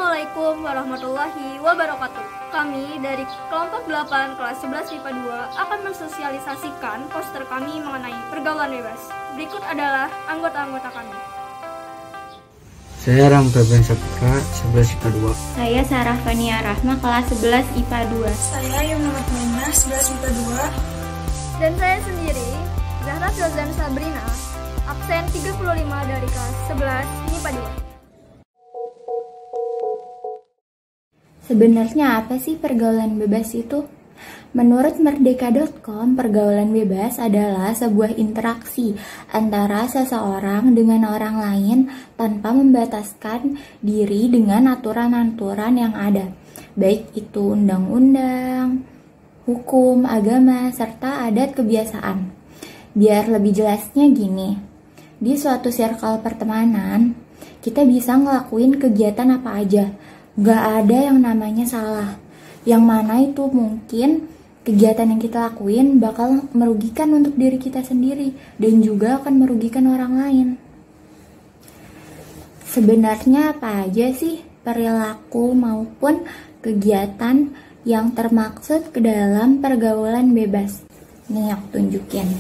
Assalamualaikum warahmatullahi wabarakatuh. Kami dari kelompok 8 kelas 11 IPA 2 akan mensosialisasikan poster kami mengenai pergaulan bebas. Berikut adalah anggota-anggota kami. Saya Ram Febrian Saputra, 11 IPA 2. Saya Sarah Fania Rahma, kelas 11 IPA 2. Saya Yumnat Maina, 11 IPA 2. Dan saya sendiri, Zahra Rozan Sabrina, absen 35 dari kelas 11 IPA 2. Sebenarnya apa sih pergaulan bebas itu? Menurut Merdeka.com, pergaulan bebas adalah sebuah interaksi antara seseorang dengan orang lain tanpa membataskan diri dengan aturan-aturan yang ada, baik itu undang-undang, hukum, agama, serta adat kebiasaan. Biar lebih jelasnya gini, di suatu circle pertemanan, kita bisa ngelakuin kegiatan apa aja. Gak ada yang namanya salah. Yang mana itu mungkin kegiatan yang kita lakuin bakal merugikan untuk diri kita sendiri dan juga akan merugikan orang lain. Sebenarnya apa aja sih perilaku maupun kegiatan yang termaksud ke dalam pergaulan bebas? Nih aku tunjukin.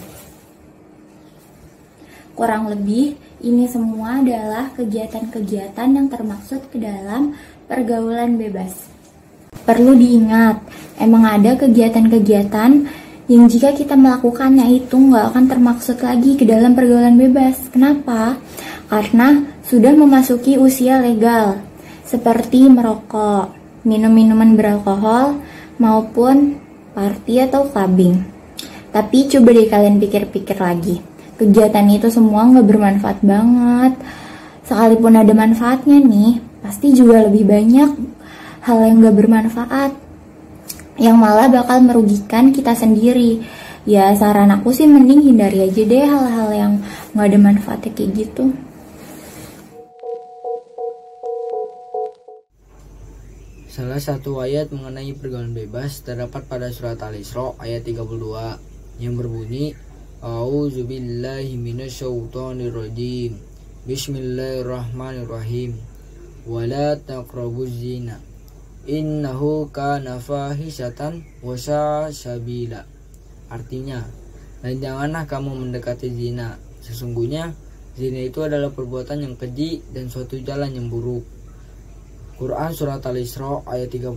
Kurang lebih ini semua adalah kegiatan-kegiatan yang termaksud ke dalam pergaulan bebas. Perlu diingat, emang ada kegiatan-kegiatan yang jika kita melakukannya itu nggak akan termaksud lagi ke dalam pergaulan bebas. Kenapa? Karena sudah memasuki usia legal, seperti merokok, minum minuman beralkohol, maupun party atau clubbing. Tapi coba deh kalian pikir-pikir lagi, kegiatan itu semua nggak bermanfaat banget. Sekalipun ada manfaatnya nih, pasti juga lebih banyak hal yang gak bermanfaat yang malah bakal merugikan kita sendiri. Ya saran aku sih mending hindari aja deh hal-hal yang gak ada manfaatnya kayak gitu. Salah satu ayat mengenai pergaulan bebas terdapat pada surat Al-Isra ayat 32 yang berbunyi A'udzubillahi minasyaitonirrajim. Bismillahirrahmanirrahim. Wala taqrabuz zina innahu kana fahisatan wa sa'a sabila. Artinya, dan janganlah kamu mendekati zina. Sesungguhnya zina itu adalah perbuatan yang keji dan suatu jalan yang buruk. Quran surat Al-Isra ayat 32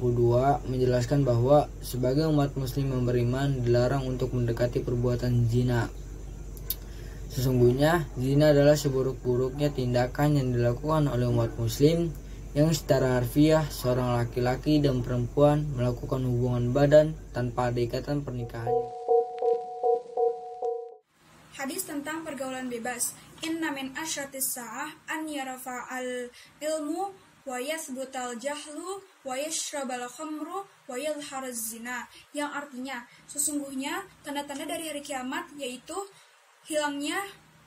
menjelaskan bahwa sebagai umat muslim yang beriman dilarang untuk mendekati perbuatan zina. Sesungguhnya, zina adalah seburuk-buruknya tindakan yang dilakukan oleh umat muslim yang secara harfiah seorang laki-laki dan perempuan melakukan hubungan badan tanpa ada ikatan pernikahan. Hadis tentang pergaulan bebas. Inna min asyratis sa'ah an yarfa'al ilmu wa yasbutal jahlu wa yashrabal khamru wa yadhharuz zina. Yang artinya, sesungguhnya tanda-tanda dari hari kiamat yaitu hilangnya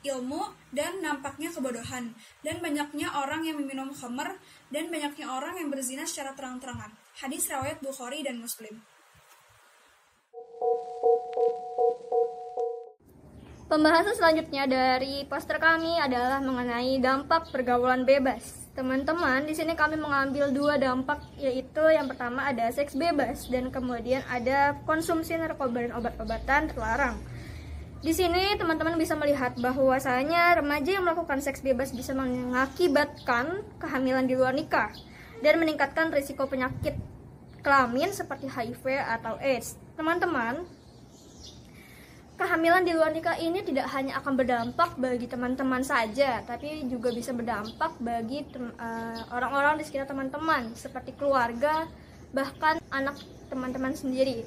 ilmu dan nampaknya kebodohan, dan banyaknya orang yang meminum khamr, dan banyaknya orang yang berzina secara terang-terangan. Hadis riwayat Bukhari dan Muslim. Pembahasan selanjutnya dari poster kami adalah mengenai dampak pergaulan bebas. Teman-teman, di sini kami mengambil dua dampak, yaitu yang pertama ada seks bebas dan kemudian ada konsumsi narkoba dan obat-obatan terlarang. Di sini teman-teman bisa melihat bahwasanya remaja yang melakukan seks bebas bisa mengakibatkan kehamilan di luar nikah dan meningkatkan risiko penyakit kelamin seperti HIV atau AIDS. Teman-teman, kehamilan di luar nikah ini tidak hanya akan berdampak bagi teman-teman saja, tapi juga bisa berdampak bagi orang-orang di sekitar teman-teman seperti keluarga, bahkan anak teman-teman sendiri.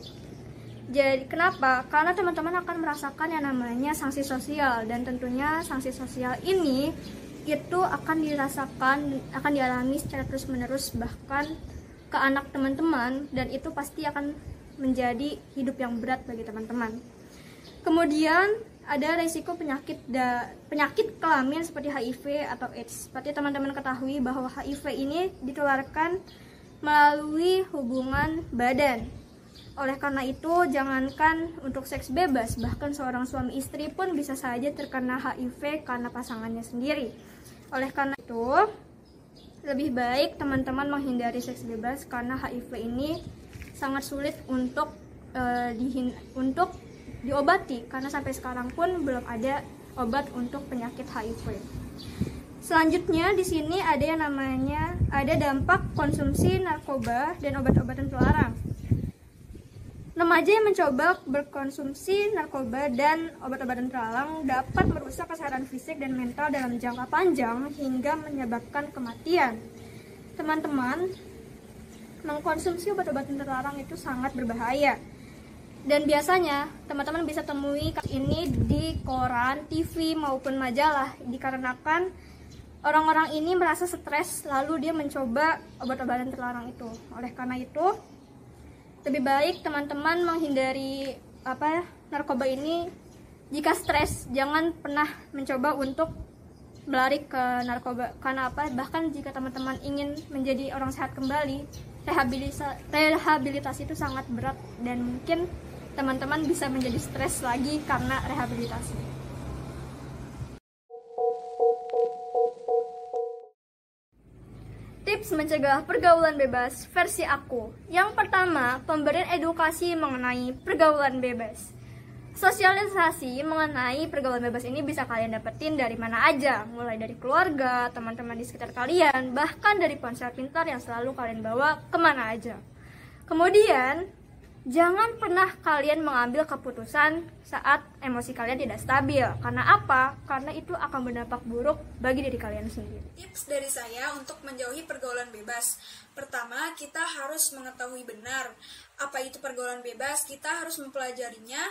Jadi kenapa? Karena teman-teman akan merasakan yang namanya sanksi sosial, dan tentunya sanksi sosial ini itu akan dialami secara terus-menerus bahkan ke anak teman-teman, dan itu pasti akan menjadi hidup yang berat bagi teman-teman. Kemudian ada risiko penyakit kelamin seperti HIV atau AIDS. Seperti teman-teman ketahui bahwa HIV ini ditularkan melalui hubungan badan. Oleh karena itu, jangankan untuk seks bebas, bahkan seorang suami istri pun bisa saja terkena HIV karena pasangannya sendiri. Oleh karena itu, lebih baik teman-teman menghindari seks bebas karena HIV ini sangat sulit untuk diobati karena sampai sekarang pun belum ada obat untuk penyakit HIV. Selanjutnya di sini ada dampak konsumsi narkoba dan obat-obatan terlarang. Remaja yang mencoba berkonsumsi narkoba dan obat-obatan terlarang dapat merusak kesehatan fisik dan mental dalam jangka panjang hingga menyebabkan kematian. Teman-teman, mengkonsumsi obat-obatan terlarang itu sangat berbahaya. Dan biasanya teman-teman bisa temui ini di koran, TV maupun majalah dikarenakan orang-orang ini merasa stres lalu dia mencoba obat-obatan terlarang itu. Oleh karena itu, lebih baik teman-teman menghindari narkoba ini jika stres. Jangan pernah mencoba untuk berlari ke narkoba. Karena bahkan jika teman-teman ingin menjadi orang sehat kembali, rehabilitasi itu sangat berat dan mungkin teman-teman bisa menjadi stres lagi karena rehabilitasi. Tips mencegah pergaulan bebas versi aku. Yang pertama, pemberian edukasi mengenai pergaulan bebas. Sosialisasi mengenai pergaulan bebas ini bisa kalian dapetin dari mana aja, mulai dari keluarga, teman-teman di sekitar kalian, bahkan dari ponsel pintar yang selalu kalian bawa kemana aja. Kemudian, jangan pernah kalian mengambil keputusan saat emosi kalian tidak stabil. Karena apa? Karena itu akan berdampak buruk bagi diri kalian sendiri. Tips dari saya untuk menjauhi pergaulan bebas. Pertama, kita harus mengetahui benar apa itu pergaulan bebas. Kita harus mempelajarinya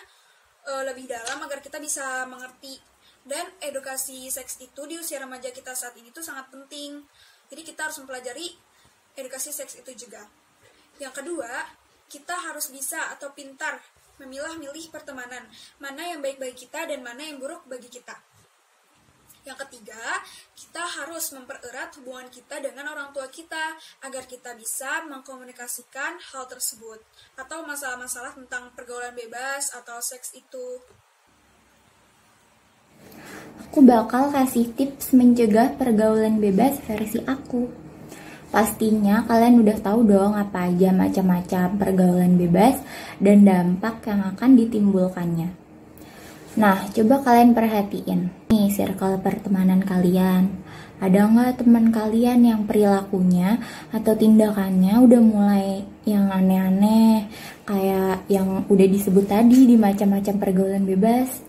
lebih dalam agar kita bisa mengerti. Dan edukasi seks itu di usia remaja kita saat ini tuh sangat penting. Jadi kita harus mempelajari edukasi seks itu juga. Yang kedua, kita harus bisa atau pintar memilah-milih pertemanan, mana yang baik bagi kita dan mana yang buruk bagi kita. Yang ketiga, kita harus mempererat hubungan kita dengan orang tua kita agar kita bisa mengkomunikasikan hal tersebut atau masalah-masalah tentang pergaulan bebas atau seks itu. Aku bakal kasih tips mencegah pergaulan bebas versi aku. Pastinya kalian udah tahu dong apa aja macam-macam pergaulan bebas dan dampak yang akan ditimbulkannya. Nah, coba kalian perhatiin nih circle pertemanan kalian. Ada nggak teman kalian yang perilakunya atau tindakannya udah mulai yang aneh-aneh, kayak yang udah disebut tadi di macam-macam pergaulan bebas?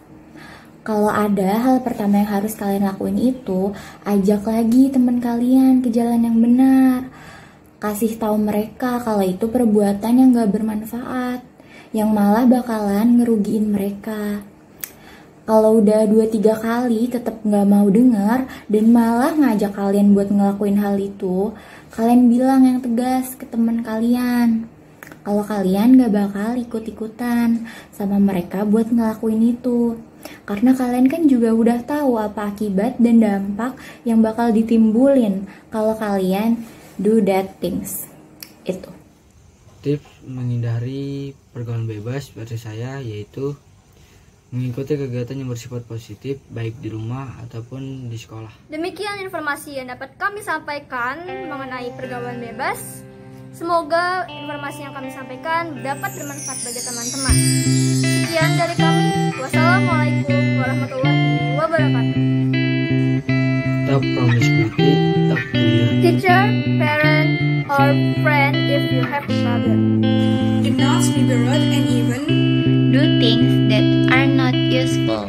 Kalau ada, hal pertama yang harus kalian lakuin itu, ajak lagi teman kalian ke jalan yang benar. Kasih tahu mereka kalau itu perbuatan yang gak bermanfaat, yang malah bakalan ngerugiin mereka. Kalau udah 2-3 kali tetap gak mau dengar dan malah ngajak kalian buat ngelakuin hal itu, kalian bilang yang tegas ke teman kalian. Kalau kalian gak bakal ikut-ikutan sama mereka buat ngelakuin itu. Karena kalian kan juga udah tahu apa akibat dan dampak yang bakal ditimbulin kalau kalian do that things. Itu. Tips menghindari pergaulan bebas versi saya yaitu mengikuti kegiatan yang bersifat positif baik di rumah ataupun di sekolah. Demikian informasi yang dapat kami sampaikan mengenai pergaulan bebas. Semoga informasi yang kami sampaikan dapat bermanfaat bagi teman-teman. Sekian dari kami. Wassalamualaikum warahmatullahi wabarakatuh. Talk promiscuity, talk to your Teacher, parent, or friend if you have problem. Do not be rude and even Do things that are not useful.